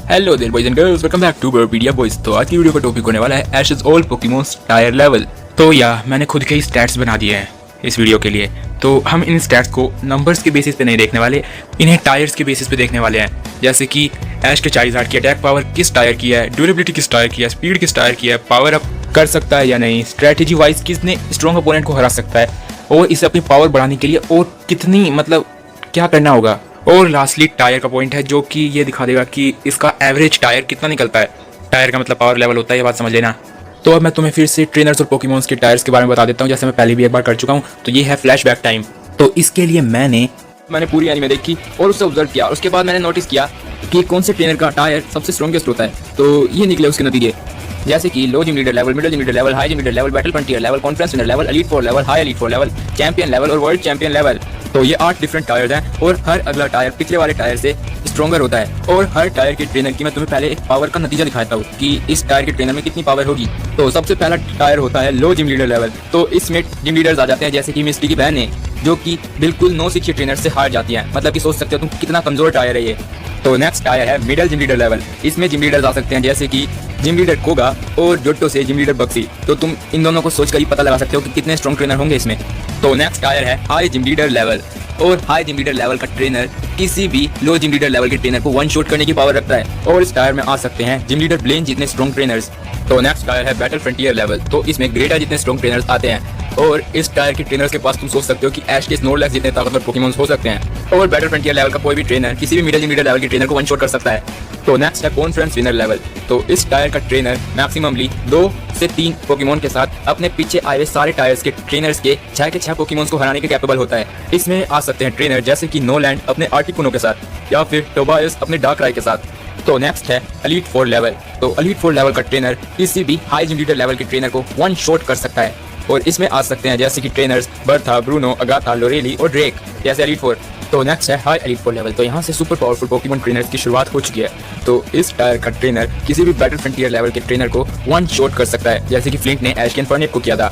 Hello there boys and girls, welcome back to बर्पीडिया boys. तो आज की वीडियो का टॉपिक होने वाला है Ash's all Pokemons tier level. तो मैंने खुद के ही स्टैट्स बना दिए हैं इस वीडियो के लिए। तो हम इन स्टैट्स को नंबर्स के बेसिस पे नहीं देखने वाले, इन्हें टायर्स के बेसिस पे देखने वाले हैं। जैसे कि ऐश के चाइज़ार्ड की अटैक पावर किस टायर की है, ड्यूरेबिलिटी किस टायर की है, स्पीड किस टायर की है, पावर अप कर सकता है या नहीं, स्ट्रेटेजी वाइज किसने स्ट्रॉन्ग अपोनेंट को हरा सकता है, और इसे अपनी पावर बढ़ाने के लिए और कितनी क्या करना होगा। और लास्टली टायर का पॉइंट है जो कि ये दिखा देगा कि इसका एवरेज टायर कितना निकलता है। टायर का मतलब पावर लेवल होता है, ये बात समझ लेना। तो अब मैं तुम्हें फिर से ट्रेनर्स और पोकेमॉन्स के टायर्स के बारे में बता देता हूँ, जैसे मैं पहले भी एक बार कर चुका हूँ। तो ये है फ्लैशबैक टाइम। तो इसके लिए मैंने पूरी एनीमे देखी और उससे ऑब्जर्व किया। उसके बाद मैंने नोटिस किया कि कौन से ट्रेनर का टायर सबसे स्ट्रॉन्गेस्ट होता है। तो ये निकले उसके नतीजे, जैसे कि low gym leader level, middle gym leader level, high gym leader level, battle frontier level, conference winner level, elite 4 level, high elite 4 level, champion level और वर्ल्ड चैंपियन लेवल। तो ये 8 डिफरेंट टायर्स हैं और हर अगला टायर पिछले वाले tyre से stronger होता है। और हर टायर के ट्रेनर की मैं तुम्हें पहले एक पावर का नतीजा दिखाता हूँ कि इस टायर के ट्रेनर में कितनी पावर होगी। तो सबसे पहला टायर होता है लो जिम लीडर लेवल। तो इसमें जिम लीडर्स आ जाते हैं, जैसे कि मिस्टी की बहन है जो कि बिल्कुल 9 शिक्षी ट्रेनर से हार जाती है। मतलब कि सोच सकते हो तुम कितना कमजोर टायर है ये। तो नेक्स्ट टायर है मिडिल जिम लीडर लेवल। इसमें जिम लीडर्स आ सकते हैं जैसे कि जिम लीडर कोगा और जोटो से जिम लीडर बक्सी। तो तुम इन दोनों को सोचकर ही पता लगा सकते हो कि कितने स्ट्रॉन्ग ट्रेनर होंगे इसमें। तो नेक्स्ट टायर है हाई जिम लीडर लेवल। और हाई जिम लीडर लेवल का ट्रेनर किसी भी लो जिम लीडर लेवल के ट्रेनर को वन शॉट करने की पावर रखता है। और इस टायर में आ सकते हैं जिम लीडर ब्लेन जितने स्ट्रॉन्ग ट्रेनर्स। तो नेक्स्ट टायर है बैटल फ्रंटियर लेवल। तो इसमें ग्रेटा जितने स्ट्रॉन्ग ट्रेनर्स आते हैं। और इस टायर के ट्रेनर्स के पास तुम सोच सकते हो कि ऐश के स्नोरलैक्स जितने ताकतवर पोकेमॉन्स हो सकते हैं। और बैटल फ्रंटियर लेवल का कोई भी ट्रेनर किसी भी मिडिल जिम लीडर लेवल के ट्रेनर को वन शॉट कर सकता है। तो नेक्स्ट है कॉन्फ्रेंस विनर लेवल। तो इस टायर का ट्रेनर मैक्सिममली 2 से 3 पोकेमॉन के साथ अपने पीछे आए हुए सारे टायर्स के ट्रेनर्स के 6 के 6 पोकेमॉन्स को हराने के कैपेबल होता है। इसमें आ सकते हैं ट्रेनर जैसे कि नोलैंड अपने आर्टिकुनो के साथ या फिर टोबायस अपने डार्कराई के साथ। तो नेक्स्ट है एलीट 4 लेवल। तो एलीट 4 लेवल का ट्रेनर किसी भी हाई जिम लीडर लेवल के ट्रेनर को वन शॉट कर सकता है। और इसमें आ सकते हैं जैसे कि ट्रेनर्स बर्था, ब्रूनो, अगाथा, लोरेली और ड्रेक जैसे एलीट 4। तो नेक्स्ट है हाई एलीट 4 लेवल। तो यहाँ से सुपर पावरफुल पोकेमॉन ट्रेनर्स की शुरुआत हो चुकी है। तो इस टायर का ट्रेनर किसी भी बैटल फ्रंटियर लेवल के ट्रेनर को वन शॉट कर सकता है, जैसे कि फ्लिंट ने ऐश के इन्फर्नेट को किया था।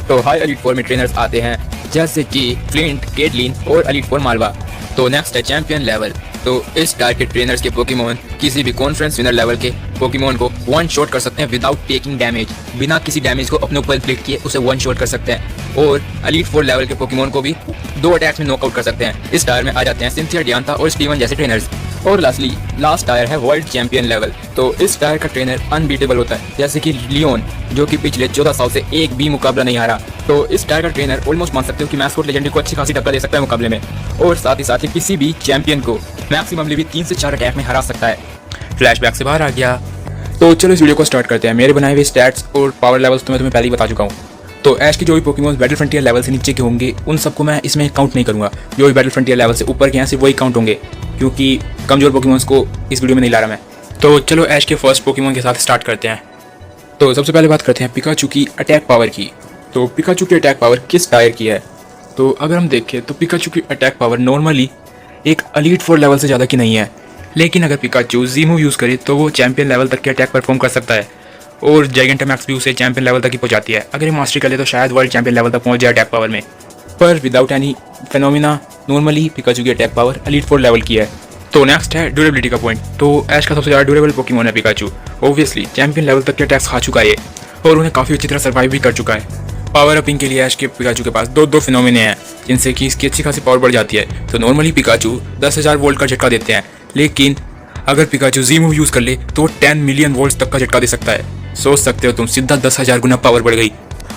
तो हाई एलीट 4 में ट्रेनर्स आते हैं जैसे कि फ्लिंट, केटलिन और एलीट 4 मालवा। तो नेक्स्ट है चैंपियन लेवल। तो इस टायर के ट्रेनर्स के पोकेमॉन किसी भी कॉन्फ्रेंस विनर लेवल के पोकेमॉन को वन शॉट कर सकते हैं विदाउट टेकिंग डैमेज। बिना किसी डैमेज को अपने ऊपर इन्फ्लिक्ट किए उसे वन शॉट कर सकते हैं। और एलीट 4 लेवल के पोकेमॉन को भी 2 अटैक्स में नॉकआउट कर सकते हैं। इस टायर में आ जाते हैं सिंथिया, डियांता और स्टीवन जैसे ट्रेनर्स। और लास्ट टायर है वर्ल्ड चैंपियन लेवल। तो इस टायर का ट्रेनर अनबीटेबल होता है, जैसे कि लियोन जो कि पिछले 14 साल से एक भी मुकाबला नहीं हारा। तो इस टायर का ट्रेनर ऑलमोस्ट मान सकते हो कि मैस्कोट लेजेंडरी को अच्छी खासी टक्कर दे सकता है मुकाबले में। और साथ ही किसी भी चैंपियन को मैक्सिममली भी 3 से 4 अटैक में हरा सकता है। फ्लैशबैक से बाहर आ गया। तो चलो इस वीडियो को स्टार्ट करते हैं। मेरे बनाए हुए स्टैट्स और पावर लेवल्स तो मैं तुम्हें पहले ही बता चुका हूँ। तो ऐश के जो भी पोकेमॉन्स बैटल फ्रंटियर लेवल से नीचे के होंगे उन सबको मैं इसमें काउंट नहीं करूँगा। जो भी बैटल फ्रंटियर लेवल से ऊपर के हैं सिर्फ वही काउंट होंगे, क्योंकि कमजोर पोकेमॉन्स को इस वीडियो में नहीं ला रहा मैं। तो चलो ऐश के फर्स्ट पोकेमॉन के साथ स्टार्ट करते हैं। तो सबसे पहले बात करते हैं पिकाचू की अटैक पावर की। तो पिकाचू की अटैक पावर किस टायर की है? तो अगर हम देखें तो पिकाचू की अटैक पावर नॉर्मली एक एलीट 4 लेवल से ज़्यादा की नहीं है। लेकिन अगर पिकाचू जी मूव यूज़ करे तो वो चैंपियन लेवल तक के अटैक परफॉर्म कर सकता है। और जाइगेंटामैक्स भी उसे चैंपियन लेवल तक ही पहुंचाती है। अगर ये मास्टरी कर ले तो शायद वर्ल्ड चैंपियन लेवल तक पहुंच जाए अटैक पावर में। पर without any phenomena normally Pikachu की अटैक पावर एलीट 4 लेवल की है। तो नेक्स्ट है ड्यूरेबिलिटी का पॉइंट। तो ऐश का सबसे ज़्यादा ड्यूरेबल पोकेमॉन है पिकाचू। ऑब्वियसली चैंपियन लेवल तक के अटैक्स खा चुका है और उन्हें काफ़ी अच्छी तरह सर्वाइव भी कर चुका है। पावर अपिंग के लिए ऐश के पिकाचू के पास दो फिनोमिने हैं जिनसे कि इसकी अच्छी खासी पावर बढ़ जाती है। तो नॉर्मली पिकाचू 10,000 वोल्ट का झटका देते हैं, लेकिन अगर पिकाचू जी मूव यूज़ कर ले तो 10 मिलियन वोल्ट्स तक का झटका दे सकता है। सोच सकते हो तुम, सीधा 10,000 गुना पावर बढ़ गई।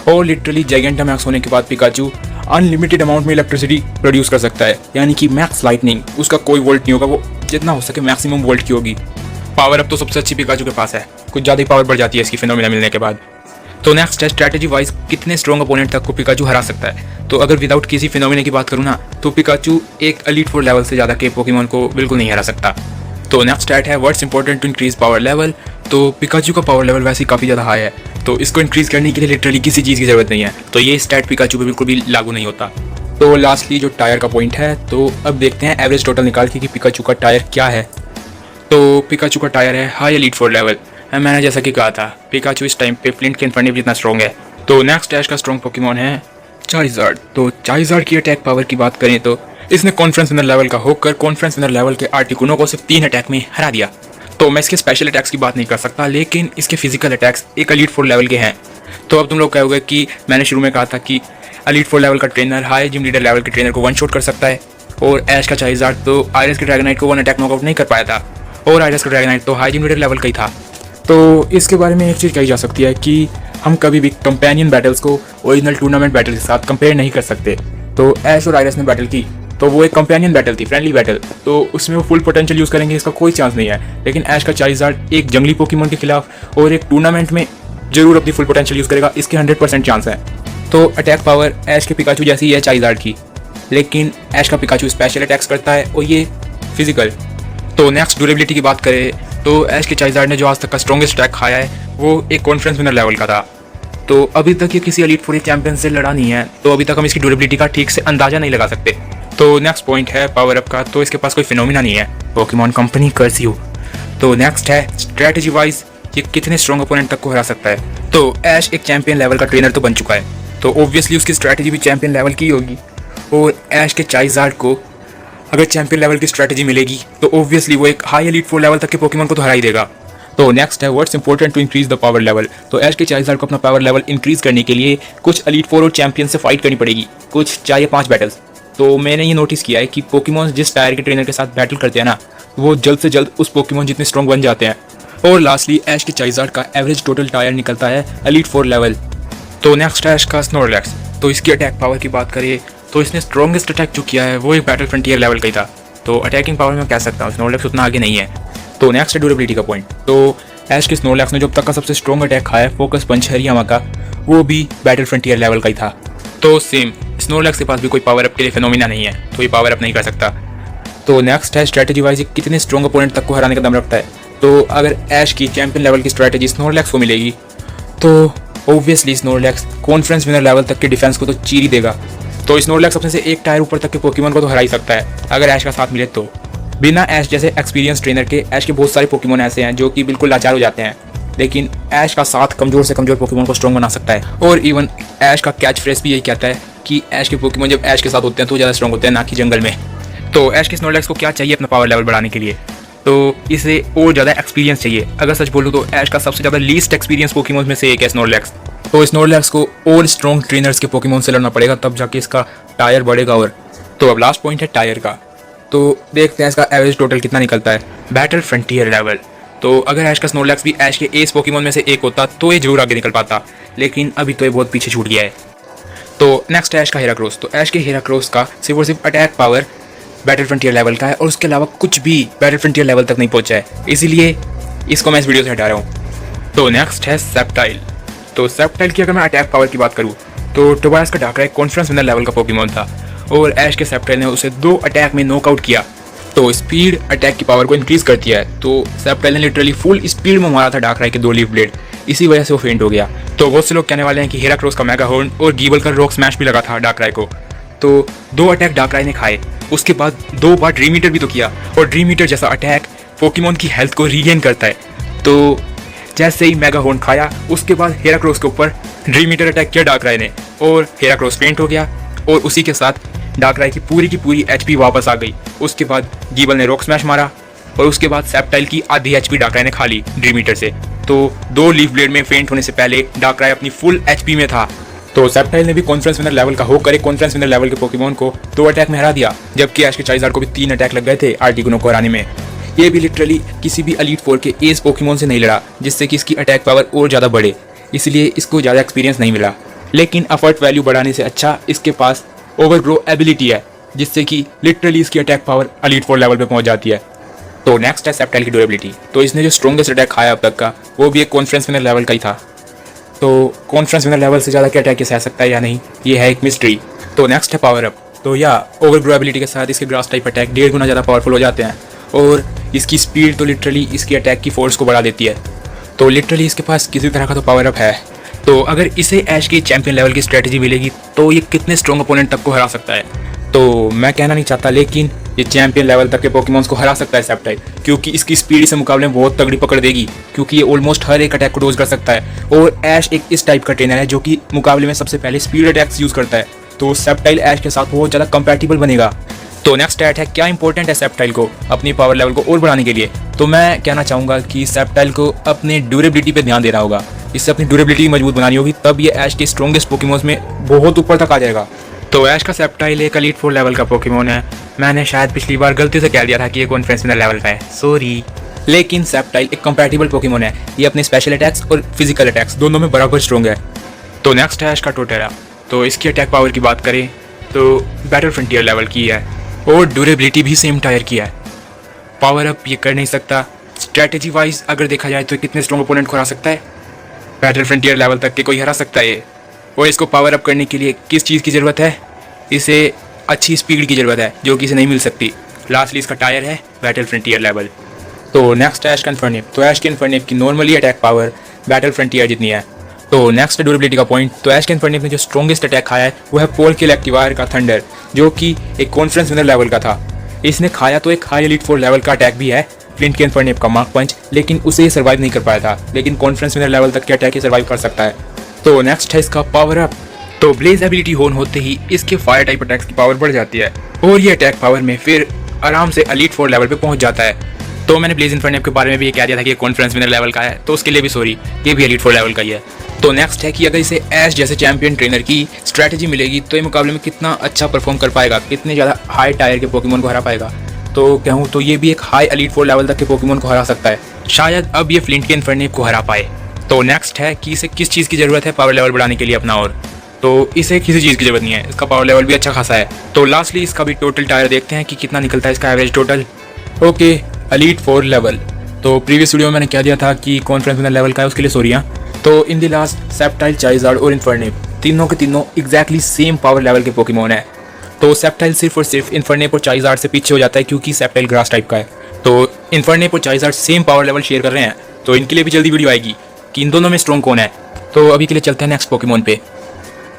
और लिटरली जाइगेंटामैक्स होने के बाद पिकाचू अनलिमिटेड अमाउंट में इलेक्ट्रिसिटी प्रोड्यूस कर सकता है, यानी कि मैक्स लाइटनिंग। उसका कोई वोल्ट नहीं होगा, वो जितना हो सके मैक्सिमम वोल्ट की होगी। पावर अब तो सबसे अच्छी पिकाचू के पास है, कुछ ज़्यादा ही पावर बढ़ जाती है इसकी फिनोमिना मिलने के बाद। तो नेक्स्ट है स्ट्रैटेजी वाइज कितने स्ट्रॉन्ग अपोनेंट तक को पिकाचू हरा सकता है। तो अगर विदाउट किसी फिनोमिना की बात करूँ ना, तो पिकाचू एक एलीट 4 लेवल से ज़्यादा के पोकेमॉन को बिल्कुल नहीं हरा सकता। तो नेक्स्ट स्टैट है what's important to increase power level. तो पिकाचू का पावर लेवल वैसे ही काफ़ी ज़्यादा हाई है, तो इसको इंक्रीज करने के लिए लिटरली किसी चीज़ की ज़रूरत नहीं है। तो ये स्टैट पिकाचू पे बिल्कुल भी लागू नहीं होता। तो लास्टली जो टायर का पॉइंट है, तो अब देखते हैं एवरेज टोटल निकाल के कि पिकाचू का टायर क्या है। तो पिकाचू का टायर है हाई एलीट 4 लेवल। मैंने जैसा कि कहा था पिकाचू इस टाइम पे फ्लिंट के इन्फर्नेट जितना स्ट्रॉन्ग है। तो नेक्स्ट ऐश का स्ट्रॉन्ग पोकेमॉन है चाइज़ार्ड। तो चाइज़ार्ड की अटैक पावर की बात करें तो इसने कॉन्फ्रेंस विनर लेवल का होकर कॉन्फ्रेंस विनर लेवल के आर्टिकुनो को सिर्फ 3 अटैक में हरा दिया। तो मैं इसके स्पेशल अटैक्स की बात नहीं कर सकता, लेकिन इसके फिजिकल अटैक्स एक एलीट 4 लेवल के हैं। तो अब तुम लोग कहोगे कि मैंने शुरू में कहा था कि एलीट 4 लेवल का trainer high gym leader level के ट्रेनर को वन शॉट कर सकता है, और ऐश का चाइज़ार्ड तो आयरस के ड्रैगनाइट को वन अटैक नॉकआउट नहीं कर पाया था, और आयरस का ड्रैगनाइट तो हाई जिम लीडर लेवल का ही था। तो इसके बारे में एक चीज़ कही जा सकती है कि हम कभी भी कंपेनियन बैटल्स को ओरिजिनल टूर्नामेंट बैटल के साथ कंपेयर नहीं कर सकते। तो ऐश और आयरस ने बैटल की तो वो एक कंपेनियन बैटल थी, फ्रेंडली बैटल, तो उसमें वो फुल पोटेंशियल यूज़ करेंगे इसका कोई चांस नहीं है। लेकिन ऐश का चाइज़ार्ड एक जंगली पोकेमॉन के खिलाफ और एक टूर्नामेंट में जरूर अपनी फुल पोटेंशियल यूज़ करेगा, इसके 100% चांस है। तो अटैक पावर ऐश के पिकाचू जैसी ही है चाइज़ार्ड की, लेकिन ऐश का पिकाचू स्पेशल अटैक्स करता है और ये फिजिकल। तो नेक्स्ट ड्यूरेबिलिटी की बात करें तो ऐश के चाइज़ार्ड ने जो आज तक का स्ट्रॉन्गेस्ट अटैक खाया है वो एक कॉन्फ्रेंस विनर लेवल का था। तो अभी तक ये किसी एलीट 4 चैंपियन से लड़ा नहीं है, तो अभी तक हम इसकी ड्यूरेबिलिटी का ठीक से अंदाजा नहीं लगा सकते। तो नेक्स्ट पॉइंट है पावर अप का, तो इसके पास कोई फिनोमिना नहीं है, पोकेमॉन कंपनी कर्स यू। तो नेक्स्ट है स्ट्रेटजी वाइज ये कितने स्ट्रॉन्ग अपोनेंट तक को हरा सकता है। तो ऐश एक चैंपियन लेवल का ट्रेनर तो बन चुका है, तो ऑब्वियसली उसकी स्ट्रेटजी भी चैंपियन लेवल की होगी, और ऐश के चाइज़ार्ड को अगर चैंपियन लेवल की स्ट्रेटजी मिलेगी तो ऑब्वियसली वो एक हाई एलीट 4 लेवल तक के पोकेमॉन को तो हरा ही देगा। तो नेक्स्ट है what's important to increase the power level. तो ऐश के चाइज़ार्ड को अपना पावर लेवल इंक्रीज करने के लिए कुछ एलीट 4 और चैंपियन से फाइट करनी पड़ेगी, कुछ 4 या 5 बैटल्स। तो मैंने ये नोटिस किया है कि पोकेमॉन जिस टायर के ट्रेनर के साथ बैटल करते हैं ना, वो जल्द से जल्द उस पोकेमॉन जितने स्ट्रॉन्ग बन जाते हैं। और लास्टली ऐश के चाइज़ार्ड का एवरेज टोटल टायर निकलता है एलीट 4 लेवल। तो नेक्स्ट है ऐश का स्नोरलैक्स। तो इसकी अटैक पावर की बात करें तो इसने स्ट्रॉन्गेस्ट अटैक जो किया है वो एक बैटल फ्रंटियर लेवल का ही था, तो अटैकिंग पावर में कह सकता हूँ स्नोरलैक्स उतना आगे नहीं है। तो नेक्स्ट है ड्यूरेबिलिटी का पॉइंट। तो ऐश के स्नोरलैक्स ने जो अब तक का सबसे स्ट्रॉन्ग अटैक खाया है फोकस पंच हरियामा का, वो भी बैटल फ्रंटियर लेवल का ही था। तो सेम स्नोरलैक्स के पास भी कोई पावर अप के लिए फिनोमिना नहीं है, तो ये पावर अप नहीं कर सकता। तो नेक्स्ट है स्ट्रेटजी वाइज कितने स्ट्रॉन्ग अपोनेंट तक को हराने का दम रखता है। तो अगर ऐश की चैंपियन लेवल की स्ट्रेटजी स्नोरलैक्स को मिलेगी तो obviously Snorlax conference winner level तक के डिफेंस को तो चीर ही देगा। तो स्नोरलैक्स अपने से एक टायर ऊपर तक के पोकेमॉन को तो हरा ही सकता है अगर ऐश का साथ मिले तो। बिना ऐश जैसे एक्सपीरियंस ट्रेनर के ऐश के बहुत सारे पोकेमॉन ऐसे हैं जो कि बिल्कुल लाचार हो जाते हैं, लेकिन ऐश का साथ कमजोर से कमजोर पोकेमॉन को स्ट्रॉन्ग बना सकता है। और इवन ऐश का कैच फ्रेज भी यही कहता है कि ऐश के पोकेमॉन जब ऐश के साथ होते हैं तो ज़्यादा स्ट्रॉन्ग होते हैं, ना कि जंगल में। तो ऐश के स्नोरलैक्स को क्या चाहिए अपना पावर लेवल बढ़ाने के लिए, तो इसे और ज़्यादा एक्सपीरियंस चाहिए। अगर सच बोलूँ तो ऐश का सबसे ज़्यादा लीस्ट एक्सपीरियंस पोकेमॉन में से एक है स्नोरलैक्स। तो स्नोरलैक्स को और स्ट्रॉन्ग ट्रेनर्स के पोकेमॉन से लड़ना पड़ेगा, तब जाके इसका टायर बढ़ेगा। और तो अब लास्ट पॉइंट है टायर का। तो देखते हैं इसका एवरेज टोटल कितना निकलता है बैटल फ्रंटियर लेवल। तो अगर ऐश का स्नोरलैक्स भी ऐश के एस पोकेमॉन में से एक होता तो ये जरूर आगे निकल पाता, लेकिन अभी तो ये बहुत पीछे छूट गया है। तो नेक्स्ट है ऐश का हेराक्रोस। तो ऐश के हेराक्रोस का सिर्फ और सिर्फ attack power battle frontier level का है, और उसके अलावा कुछ भी बैटल फ्रंटियर लेवल तक नहीं पहुंचा है, इसीलिए इसको मैं इस वीडियो से हटा रहा हूँ। तो नेक्स्ट है सेप्टाइल। तो सेप्टाइल की अगर मैं अटैक पावर की बात करूँ तो टोबायस का डाकरा एक कॉन्फ्रेंस विनर लेवल का पोकेमॉन था, और ऐश के सेप्टाइल ने उसे 2 अटैक में नॉकआउट किया। तो स्पीड अटैक की पावर को इंक्रीज करती है, तो सेप्टाइल ने लिटरली फुल स्पीड में मारा था डाकराई के 2 लीफ ब्लेड, इसी वजह से वो फेंट हो गया। तो बहुत से लोग कहने वाले हैं कि हेराक्रोस का मेगा हॉर्न और गीबल का रॉक स्मैश भी लगा था डाकराई को। तो 2 अटैक डाकराई ने खाए, उसके बाद 2 बार ड्रीम ईटर भी तो किया, और ड्रीम ईटर जैसा अटैक पोकेमॉन की हेल्थ को रीगेन करता है। तो जैसे ही मेगा हॉर्न खाया उसके बाद हेराक्रोस के ऊपर ड्रीम ईटर अटैक किया डाकराई ने, और हेराक्रोस फेंट हो गया, और उसी के साथ डाकराई की पूरी एचपी वापस आ गई। उसके बाद गीबल ने रॉक स्मैश मारा, और उसके बाद सेप्टाइल की आधी एचपी डाकराई ने खा ली ड्रीम ईटर से। तो 2 लीफ ब्लेड में फेंट होने से पहले डाकराई अपनी फुल एचपी में था। तो सेप्टाइल ने भी कॉन्फ्रेंस विनर लेवल का होकर एक कॉन्फ्रेंस विनर लेवल के पोकेमॉन को 2 अटैक में हरा दिया, जबकि ऐश के चाइज़ार्ड को भी 3 अटैक लग गए थे आर्टिगोनो को हराने में। ये भी लिटरली किसी भी एलीट 4 के एस पोकेमॉन से नहीं लड़ा, जिससे कि इसकी अटैक पावर और ज़्यादा बढ़े, इसलिए इसको ज़्यादा एक्सपीरियंस नहीं मिला। लेकिन एफर्ट वैल्यू बढ़ाने से अच्छा इसके पास ओवरग्रो एबिलिटी है, जिससे कि लिटरली इसकी अटैक पावर एलीट 4 लेवल पे पहुंच जाती है। तो नेक्स्ट है सेप्टाइल की ड्यूरेबिलिटी। तो इसने जो स्ट्रॉन्गेस्ट अटैक खाया अब तक का वो भी एक कॉन्फ्रेंस विनर लेवल का ही था। तो कॉन्फ्रेंस विनर लेवल से ज़्यादा क्या अटैक सह सकता है या नहीं, ये है एक मिस्ट्री। तो नेक्स्ट है पावर अप। तो या ओवरग्रो एबिलिटी के साथ इसके ग्रास टाइप अटैक 1.5 गुना ज़्यादा पावरफुल हो जाते हैं, और इसकी स्पीड तो लिटरली इसकी अटैक की फोर्स को बढ़ा देती है। तो लिटरली इसके पास किसी तरह का तो पावर अप है। तो अगर इसे ऐश की चैंपियन लेवल की स्ट्रेटजी मिलेगी तो ये कितने स्ट्रॉन्ग अपोनेंट तक को हरा सकता है, तो मैं कहना नहीं चाहता, लेकिन ये चैंपियन लेवल तक के पोकेमॉन्स को हरा सकता है सेप्टाइल, क्योंकि इसकी स्पीड से मुकाबले में बहुत तगड़ी पकड़ देगी, क्योंकि ये ऑलमोस्ट हर एक अटैक को डोज कर सकता है। और ऐश एक इस टाइप का ट्रेनर है जो कि मुकाबले में सबसे पहले स्पीड अटैक्स यूज़ करता है, तो सेप्टाइल ऐश के साथ बहुत ज़्यादा कंपैटिबल बनेगा। तो नेक्स्ट स्टैट है क्या इंपॉर्टेंट है सेप्टाइल को अपनी पावर लेवल को और बढ़ाने के लिए। तो मैं कहना चाहूँगा कि सेप्टाइल को अपने ड्यूरेबिलिटी पे ध्यान देना होगा, इससे अपनी ड्यूरेबिलिटी मजबूत बनानी होगी, तब ये ऐश के स्ट्रॉन्गेस्ट पोकेमोन्स में बहुत ऊपर तक आ जाएगा। तो ऐश का सेप्टाइल एक एलीट 4 लेवल का पोकेमोन है। मैंने शायद पिछली बार गलती से कह दिया था कि ये कॉन्फ्रेंस विनर लेवल का है, सॉरी। लेकिन सेप्टाइल एक कंपैटिबल पोकेमोन है, ये अपने स्पेशल अटैक्स और फिजिकल अटैक्स दोनों में बराबर स्ट्रॉन्ग है। तो नेक्स्ट है ऐश का टोटेरा। तो इसकी अटैक पावर की बात करें तो बैटल फ्रंटियर लेवल की है और ड्यूरेबिलिटी भी सेम टायर की है। पावर अप ये कर नहीं सकता। स्ट्रैटेजी वाइज अगर देखा जाए तो कितने स्ट्रॉन्ग ओपोनेंट को हरा सकता है, बैटल फ्रंटियर लेवल तक के कोई हरा सकता है। और इसको पावर अप करने के लिए किस चीज़ की ज़रूरत है, इसे अच्छी स्पीड की ज़रूरत है जो कि इसे नहीं मिल सकती। लास्टली इसका टायर है बैटल फ्रंटियर लेवल। तो नेक्स्ट ऐश का इन्फर्नेप। तो ऐश के इन्फर्नेप की normally attack power battle frontier जितनी है। तो नेक्स्ट ड्यूरेबिलिटी का पॉइंट। तो ऐश के इन्फर्नेप ने जो स्ट्रॉन्गेस्ट अटैक खाया है वो है पोल किल एक्टिवायर का थंडर, जो कि एक कॉन्फ्रेंस विनर लेवल का था। इसने खाया तो एक हाई एलीट 4 लेवल का अटैक भी है फ्लिंट के इन्फर्नेप का मार्क पंच, लेकिन उसे ये सर्वाइव नहीं कर पाया था। लेकिन कॉन्फ्रेंस विनर लेवल तक के अटैक ही सर्वाइव कर सकता है। तो नेक्स्ट है इसका पावर अप। तो ब्लेज एबिलिटी ऑन होते ही इसके फायर टाइप अटैक्स की पावर बढ़ जाती है और ये अटैक पावर में फिर आराम से एलीट 4 लेवल पे पहुंच जाता है। तो मैंने ब्लेज इन्फर्नेप के बारे में भी ये कह दिया था कि ये कॉन्फ्रेंस विनर लेवल का है, तो उसके लिए भी सॉरी, ये भी एलीट 4 लेवल का ही है। तो नेक्स्ट है कि अगर इसे ऐश जैसे चैंपियन ट्रेनर की स्ट्रैटेजी मिलेगी तो ये मुकाबले में कितना अच्छा परफॉर्म कर पाएगा, कितने ज़्यादा हाई टायर के पोकेमोन को हरा पाएगा। तो कहूँ तो ये भी एक हाई एलीट 4 लेवल तक के पोकेमोन को हरा सकता है। शायद अब ये फ्लिंट के इन्फर्नेप को हरा पाए। तो नेक्स्ट है कि इसे किस चीज़ की ज़रूरत है पावर लेवल बढ़ाने के लिए अपना, और तो इसे किसी चीज़ की ज़रूरत नहीं है, इसका पावर लेवल भी अच्छा खासा है। तो लास्टली इसका भी टोटल टायर देखते हैं कि कितना निकलता है इसका average total. Okay, elite 4 level. तो प्रीवियस वीडियो में मैंने कह दिया था कि कॉन्फ्रेंस विनर लेवल का है, उसके लिए सॉरी। तो इन द लास्ट सेप्टाइल, चाइज़ार्ड और इन्फर्नेप तीनों के तीनों एग्जैक्टली सेम पावर लेवल के पोकेमोन है। तो सेप्टाइल सिर्फ और सिर्फ इन्फर्नेप और चाइज़ार्ड से पीछे हो जाता है क्योंकि सेप्टाइल ग्रास टाइप का है। तो इन्फर्नेप और चाइज़ार्ड सेम पावर लेवल शेयर कर रहे हैं, तो इनके लिए भी जल्दी वीडियो आएगी कि इन दोनों में स्ट्रॉन्ग कौन है। तो अभी के लिए चलते हैं नेक्स्ट पोकेमोन पे।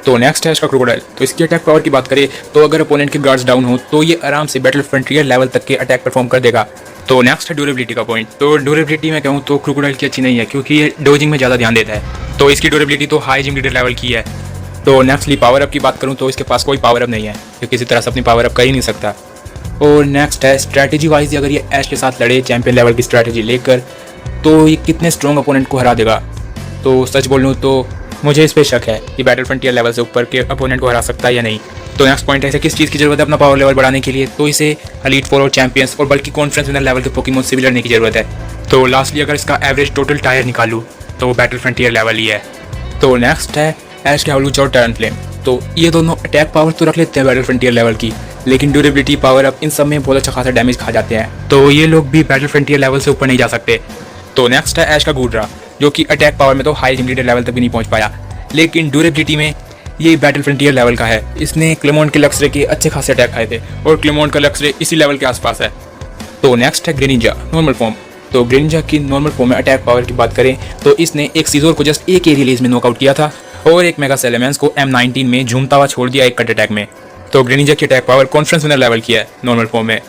तो नेक्स्ट है इसका क्रोकोडाइल। तो इसकी अटैक पावर की बात करें तो अगर अपोनेंट के गार्ड्स डाउन हो तो ये आराम से बैटल फ्रंटियर लेवल तक के अटैक परफॉर्म कर देगा। तो नेक्स्ट है ड्यूरेबिलिटी का पॉइंट। तो ड्यूरेबिलिटी में कहूँ तो क्रोकोडाइल की अच्छी नहीं है क्योंकि ये डोजिंग में ज़्यादा ध्यान देता है। तो इसकी ड्यूरेबिलिटी तो हाई जिम लीडर लेवल की है। तो नेक्स्टली पावर अप की बात करूँ तो इसके पास कोई पावर अप नहीं है, क्योंकि किसी तरह से अपनी पावर अप कर ही नहीं सकता। और नेक्स्ट है स्ट्रैटेजी वाइज, अगर ये ऐश के साथ लड़े चैंपियन लेवल की स्ट्रैटेजी लेकर तो ये कितने स्ट्रॉन्ग अपोनेंट को हरा देगा। तो सच बोलूँ तो मुझे इस पर शक है कि बैटल फ्रंटियर लेवल से ऊपर के अपोनेंट को हरा सकता है या नहीं। तो नेक्स्ट पॉइंट है इसे किस चीज़ की जरूरत है अपना पावर लेवल बढ़ाने के लिए। तो इसे एलीट 4 और चैंपियंस और बल्कि कॉन्फ्रेंस विनर लेवल के पोकेमोन से भी लड़ने की जरूरत है। तो लास्टली अगर इसका एवरेज टोटल टायर निकालूँ तो वो बैटल फ्रंटियर लेवल ही है। तो नेक्स्ट है ऐश के हाउलूचा और टर्नफ्लेम। तो ये दोनों अटैक पावर तो रख लेते हैं बैटल फ्रंटियर लेवल की, लेकिन ड्यूरेबिलिटी, पावर अप, इन सब में बहुत अच्छा खासा डैमेज खा जाते हैं। तो ये लोग भी बैटल फ्रंटियर लेवल से ऊपर नहीं जा सकते। तो नेक्स्ट है ऐश का गूड्रा, जो कि अटैक पावर में तो हाई जिम लीडर लेवल तक भी नहीं पहुंच पाया, लेकिन ड्यूरेबिलिटी में ये बैटल फ्रंटियर लेवल का है। इसने क्लेमोन के लक्सरे के अच्छे खासे अटैक खाए थे और क्लेमोन का लक्सरे इसी लेवल के आसपास है। तो नेक्स्ट है ग्रेनिंजा नॉर्मल फॉर्म। तो ग्रेनिंजा की नॉर्मल फॉर्म में अटैक पावर की बात करें तो इसने एक सीजोर को जस्ट एक ही रिलीज में नॉकआउट किया था और एक मेगा सेलेमेंस को M19 में झूमता हुआ छोड़ दिया एक कट अटैक में। तो ग्रेनिंजा की attack power conference winner level की है नॉर्मल फॉर्म में।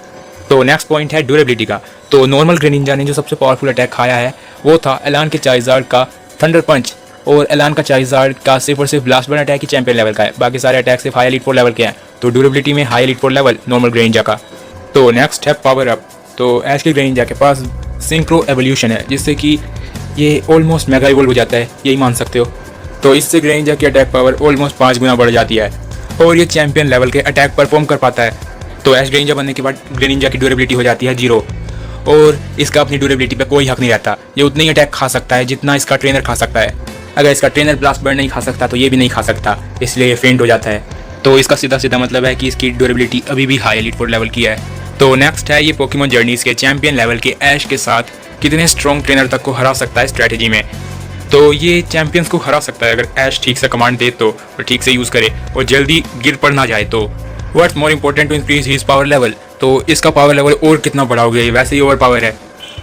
तो नेक्स्ट पॉइंट है ड्यूरेबिलिटी का। तो नॉर्मल ग्रेनिंजा ने जो सबसे पावरफुल अटैक खाया है वो था एलान के चाइज़ार्ड का थंडर पंच, और एलान का चाइज़ार्ड का सिर्फ और सिर्फ ब्लास्ट बर्न अटैक ही चैंपियन लेवल का है, बाकी सारे अटैक सिर्फ हाई एलीट 4 लेवल के हैं। तो ड्यूरेबिलिटी में high elite 4 level normal Greninja का। तो नेक्स्ट है पावर अप। तो ऐश के ग्रेनिंजा के पास सिंक्रो एवोल्यूशन है, जिससे कि ये ऑलमोस्ट मेगा इवॉल्व हो जाता है, यही मान सकते हो। तो इससे ग्रेनिंजा की अटैक पावर ऑलमोस्ट 5 गुना बढ़ जाती है और ये चैंपियन लेवल के अटैक परफॉर्म कर पाता है। तो ऐश ग्रेनिंजा बनने के बाद ग्रेनिंजा की ड्यूरेबिलिटी हो जाती है 0 और इसका अपनी ड्यूरेबिलिटी पे कोई हक नहीं रहता। ये उतनी ही अटैक खा सकता है जितना इसका ट्रेनर खा सकता है। अगर इसका ट्रेनर ब्लास्ट बर्न नहीं खा सकता तो ये भी नहीं खा सकता, इसलिए ये फेंट हो जाता है। तो इसका सीधा सीधा मतलब है कि इसकी ड्यूरेबिलिटी अभी भी हाई एलीट 4 लेवल की है। तो नेक्स्ट है ये पोकेमोन जर्नीज के चैंपियन लेवल के ऐश के साथ कितने स्ट्रॉन्ग ट्रेनर तक को हरा सकता है स्ट्रैटेजी में। तो ये चैंपियंस को हरा सकता है अगर ऐश ठीक से कमांड दे तो और ठीक से यूज़ करे और जल्दी गिर पड़ ना जाए। तो what's more important to increase his power level. तो इसका पावर लेवल और कितना बढ़ाओगे, वैसे ही ओवर पावर है।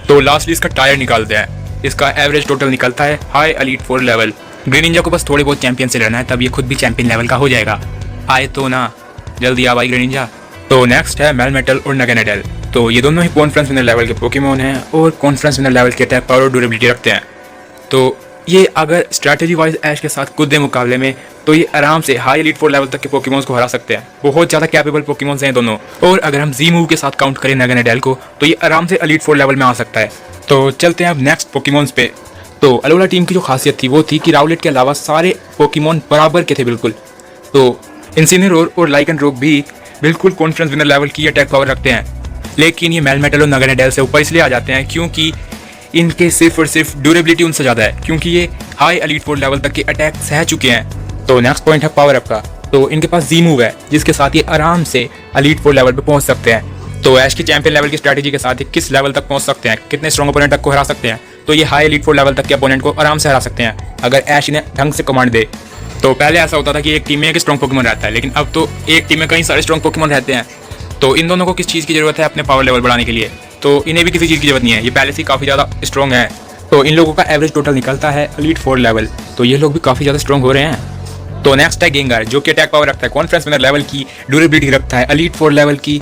तो लास्टली इसका टायर निकालते हैं। इसका एवरेज टोटल निकलता है हाई एलीट 4 लेवल। ग्रेनिंजा को बस थोड़े बहुत चैंपियन से लड़ना है, तब ये खुद भी चैंपियन लेवल का हो जाएगा। आए तो ना, जल्दी आ भाई ग्रेनिंजा। तो नेक्स्ट है मेलमेटल और नगेनेटल। तो ये दोनों ही कॉन्फ्रेंस विनर लेवल के पोकेमोन हैं और कॉन्फ्रेंस विनर लेवल के अटैक पावर और ड्यूरेबिलिटी रखते हैं। तो ये अगर स्ट्रैटेजी वाइज ऐश के साथ कूदे मुकाबले में तो ये आराम से हाई एलीट 4 लेवल तक के पोकेमॉन्स को हरा सकते हैं। बहुत ज़्यादा कैपेबल पोकेमॉन्स हैं दोनों। और अगर हम जी मूव के साथ काउंट करें नगनेडेल को तो ये आराम से एलीट 4 लेवल में आ सकता है। तो चलते हैं अब नेक्स्ट पोकेमॉन्स पे। तो अलोला टीम की जो खासियत थी वो थी कि राउलेट के अलावा सारे पोकेमॉन बराबर के थे बिल्कुल। तो इंसिनेरोर और लाइकनरोक भी बिल्कुल कॉन्फिडेंस विनर लेवल की अटैक पावर रखते हैं, लेकिन ये मेलमेटल और नगनेडेल से ऊपर इसलिए आ जाते हैं क्योंकि इनके सिर्फ और सिर्फ ड्यूरेबिलिटी उनसे ज़्यादा है, क्योंकि ये हाई एलीट 4 लेवल तक के अटैक सह चुके हैं। तो नेक्स्ट पॉइंट है पावर अप का। तो इनके पास जी मूव है जिसके साथ ये आराम से एलीट 4 लेवल पे पहुंच सकते हैं। तो ऐश की चैंपियन लेवल की स्ट्रैटेजी के साथ ये किस लेवल तक पहुंच सकते हैं, कितने स्ट्रॉन्ग ओपोनेंट तक को हरा सकते हैं। तो ये हाई एलीट 4 लेवल तक के ओपोनेंट को आराम से हरा सकते हैं अगर ऐश इन्हें ढंग से कमांड दे। तो पहले ऐसा होता था कि एक टीम में एक स्ट्रॉन्ग पोकेमॉन रहता है, लेकिन अब तो एक टीम में कई सारे स्ट्रॉन्ग पोकेमॉन रहते हैं। तो इन दोनों को किस चीज़ की जरूरत है अपने पावर लेवल बढ़ाने के लिए, तो इन्हें भी किसी चीज़ की जरूरत नहीं है, ये पहले से काफ़ी ज़्यादा स्ट्रॉन्ग है। तो इन लोगों का एवरेज टोटल निकलता है एलीट 4 लेवल, तो ये लोग भी काफ़ी ज़्यादा स्ट्रॉन्ग हो रहे हैं। तो नेक्स्ट है गेंगार, जो कि अटैक पावर रखता है, कॉन्फिडेंस विनर लेवल की, ड्यूरेबिलिटी रखता है एलीट 4 लेवल की,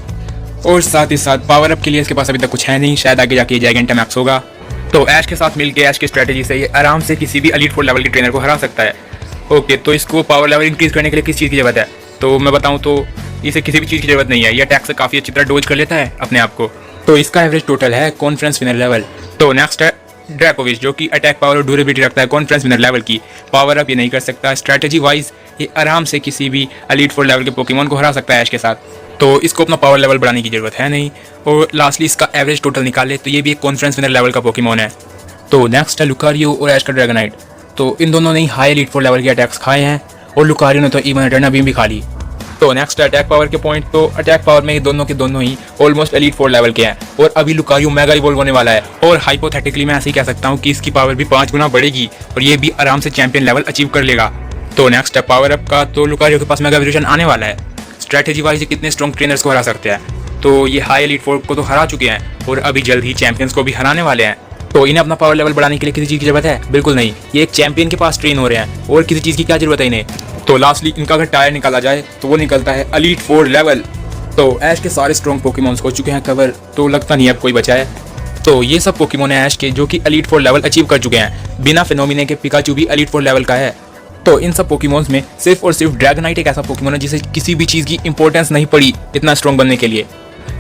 और साथ ही साथ पावर अप के लिए इसके पास अभी तक कुछ है नहीं, शायद आगे जाके जाएगा इंटरमैक्स होगा। तो ऐश के साथ मिलकर ऐश की स्ट्रैटेजी से ये आराम से किसी भी एलीट 4 लेवल के ट्रेनर को हरा सकता है। ओके, तो इसको पावर लेवल इंक्रीज करने के लिए किस चीज़ की जरूरत है, तो मैं बताऊँ तो इसे किसी भी चीज़ की जरूरत नहीं है, ये अटैक से काफ़ी अच्छी तरह डोज कर लेता है अपने आप को। तो इसका एवरेज टोटल है कॉन्फिडेंस विनर लेवल। तो नेक्स्ट है ड्रैकोविच, जो कि अटैक पावर और ड्यूरेबिलिटी रखता है कॉन्फिडेंस विनर लेवल की। पावर अप ये नहीं कर सकता, स्ट्रैटेजी वाइज ये आराम से किसी भी एलीट 4 लेवल के पोकेमॉन को हरा सकता है ऐश के साथ, तो इसको अपना पावर लेवल बढ़ाने की जरूरत है नहीं। और लास्टली इसका एवरेज टोटल निकाले तो ये भी एक कॉन्फिडेंस विनर लेवल का पोकेमॉन है। तो नेक्स्ट है लुकारियो और ऐश का ड्रैगनाइट। तो इन दोनों ने ही हाई एलीट 4 लेवल के अटैक्स खाए हैं और लुकारियो ने तो इवन इटर्ना बीम भी खा ली। तो नेक्स्ट अटैक पावर के पॉइंट, तो अटैक पावर में दोनों के दोनों ही ऑलमोस्ट एलीट 4 लेवल के हैं और अभी लुकारियो मेगा इवॉल्व होने वाला है और हाइपोथेटिकली मैं ऐसे ही कह सकता हूँ कि इसकी पावर भी 5 गुना बढ़ेगी और ये भी आराम से चैंपियन लेवल अचीव कर लेगा। तो नेक्स्ट है पावर अप का। तो लुकारियो के पास मेगा एवोल्यूशन आने वाला है। स्ट्रैटेजी वाइज ये कितने स्ट्रॉन्ग ट्रेनर्स को हरा सकते हैं, तो ये हाई एलीट 4 को तो हरा चुके हैं और अभी जल्द ही चैंपियंस को भी हराने वाले हैं। तो इन्हें अपना पावर लेवल बढ़ाने के लिए किसी चीज़ की जरूरत है? बिल्कुल नहीं, ये एक चैंपियन के पास ट्रेन हो रहे हैं और किसी चीज़ की क्या जरूरत है इन्हें। तो लास्टली इनका अगर टायर निकाला जाए तो वो निकलता है एलीट 4 लेवल। तो ऐश के सारे स्ट्रॉन्ग पोकेमॉन्स हो चुके हैं कवर, तो लगता नहीं अब कोई बचा है। तो ये सब पोकेमॉन है ऐश के जो कि एलीट 4 लेवल अचीव कर चुके हैं। बिना फिनोमिने के पिकाचू भी एलीट 4 लेवल का है। तो इन सब पोकेमॉन्स में सिर्फ और सिर्फ ड्रैगनाइट एक ऐसा पोकेमॉन है जिसे किसी भी चीज़ की इंपॉर्टेंस नहीं पड़ी इतना स्ट्रॉन्ग बनने के लिए।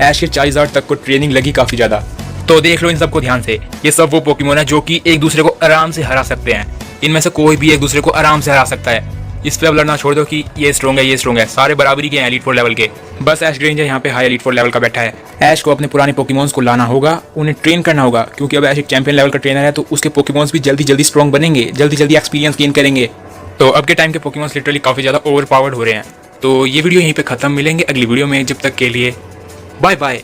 ऐश के चाइज़ार्ड तक को ट्रेनिंग लगी काफ़ी ज़्यादा। तो देख लो इन सबको ध्यान से, ये सब वो पोकेमॉन है जो कि एक दूसरे को आराम से हरा सकते हैं। इनमें से कोई भी एक दूसरे को आराम से हरा सकता है। इस पे अब लड़ना छोड़ दो कि ये स्ट्रॉन्ग है ये स्ट्रॉन्ग है, सारे बराबरी के हैं एलीट 4 लेवल के। बस ऐश ग्रेंजर यहाँ पे हाई एलीट 4 लेवल का बैठा है। ऐश को अपने पुराने पोकेमॉन्स को लाना होगा, उन्हें ट्रेन करना होगा, क्योंकि अब ऐश एक चैंपियन लेवल का ट्रेनर है तो उसके पोकेमॉन्स भी जल्दी जल्दी स्ट्रॉन्ग बनेंगे, जल्दी जल्दी एक्सपीरियंस गेन करेंगे। तो अब के टाइम के पोकेमॉन्स लिटरली काफ़ी ज़्यादा ओवर पावर्ड हो रहे हैं। तो ये वीडियो यहीं पर खत्म, मिलेंगे अगली वीडियो में, जब तक के लिए बाय बाय।